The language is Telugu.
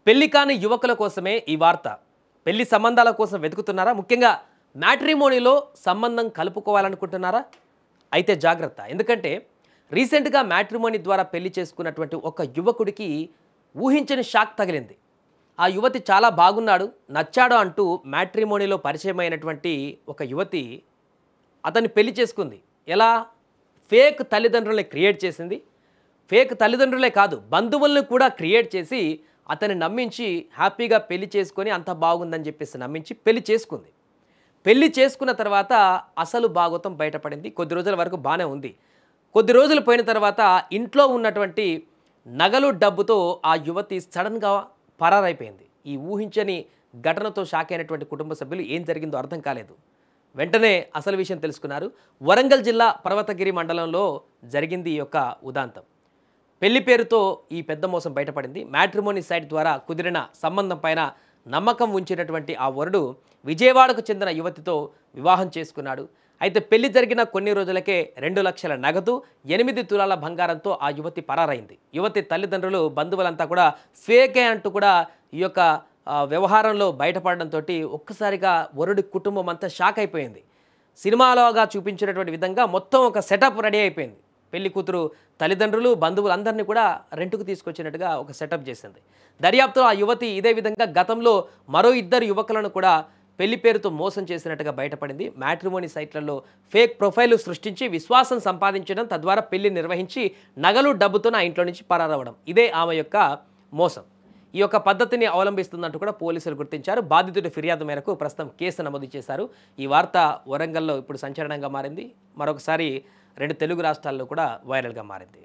పెళ్లి కాని యువకుల కోసమే ఈ వార్త. పెళ్లి సంబంధాల కోసం వెతుకుతున్నారా? ముఖ్యంగా మ్యాట్రిమోనీలో సంబంధం కలుపుకోవాలనుకుంటున్నారా? అయితే జాగ్రత్త. ఎందుకంటే రీసెంట్‌గా మ్యాట్రిమోనీ ద్వారా పెళ్లి చేసుకున్నటువంటి ఒక యువకుడికి ఊహించని షాక్ తగిలింది. ఆ యువతి చాలా బాగున్నాడు, నచ్చాడు అంటూ మ్యాట్రిమోనీలో పరిచయమైనటువంటి ఒక యువతి అతన్ని పెళ్లి చేసుకుంది. ఎలా? ఫేక్ తల్లిదండ్రుల్ని క్రియేట్ చేసింది. ఫేక్ తల్లిదండ్రులే కాదు, బంధువులను కూడా క్రియేట్ చేసి అతన్ని నమ్మించి హ్యాపీగా పెళ్లి చేసుకొని అంత బాగుందని చెప్పేసి నమ్మించి పెళ్లి చేసుకుంది. పెళ్లి చేసుకున్న తర్వాత అసలు భాగోతం బయటపడింది. కొద్ది రోజుల వరకు బాగానే ఉంది. కొద్ది రోజులు పోయిన తర్వాత ఇంట్లో ఉన్నటువంటి నగలు డబ్బుతో ఆ యువతి సడన్గా పరారైపోయింది. ఈ ఊహించని ఘటనతో షాక్ అయినటువంటి కుటుంబ సభ్యులు ఏం జరిగిందో అర్థం కాలేదు. వెంటనే అసలు విషయం తెలుసుకున్నారు. వరంగల్ జిల్లా పర్వతగిరి మండలంలో జరిగింది ఈ యొక్క ఉదాంతం. పెళ్లి పేరుతో ఈ పెద్ద మోసం బయటపడింది. మ్యాట్రిమోనీ సైట్ ద్వారా కుదిరిన సంబంధం పైన నమ్మకం ఉంచినటువంటి ఆ వరుడు విజయవాడకు చెందిన యువతితో వివాహం చేసుకున్నాడు. అయితే పెళ్లి జరిగిన కొన్ని రోజులకే 2 లక్షల నగదు, 8 తులాల బంగారంతో ఆ యువతి పరారైంది. యువతి తల్లిదండ్రులు, బంధువులంతా కూడా ఫేకే అంటూ కూడా ఈ యొక్క వ్యవహారంలో బయటపడడంతో ఒక్కసారిగా వరుడి కుటుంబం అంతా షాక్ అయిపోయింది. సినిమాలోగా చూపించినటువంటి విధంగా మొత్తం ఒక సెటప్ రెడీ అయిపోయింది. పెళ్లి కూతురు తల్లిదండ్రులు, బంధువులందరినీ కూడా రెంట్కు తీసుకొచ్చినట్టుగా ఒక సెటప్ చేసింది. దర్యాప్తులో ఆ యువతి ఇదే విధంగా గతంలో మరో 2 యువకులను కూడా పెళ్లి పేరుతో మోసం చేసినట్టుగా బయటపడింది. మ్యాట్రిమోనీ సైట్లలో ఫేక్ ప్రొఫైలు సృష్టించి విశ్వాసం సంపాదించడం, తద్వారా పెళ్లి నిర్వహించి నగలు డబ్బుతో ఆ ఇంట్లో నుంచి పరారవడం, ఇదే ఆమె యొక్క మోసం. ఈ యొక్క పద్ధతిని అవలంబిస్తుందంటూ కూడా పోలీసులు గుర్తించారు. బాధితుడి ఫిర్యాదు మేరకు ప్రస్తుతం కేసు నమోదు చేశారు. ఈ వార్త వరంగల్లో ఇప్పుడు సంచలనంగా మారింది. మరొకసారి 2 తెలుగు రాష్ట్రాల్లో కూడా వైరల్గా మారింది.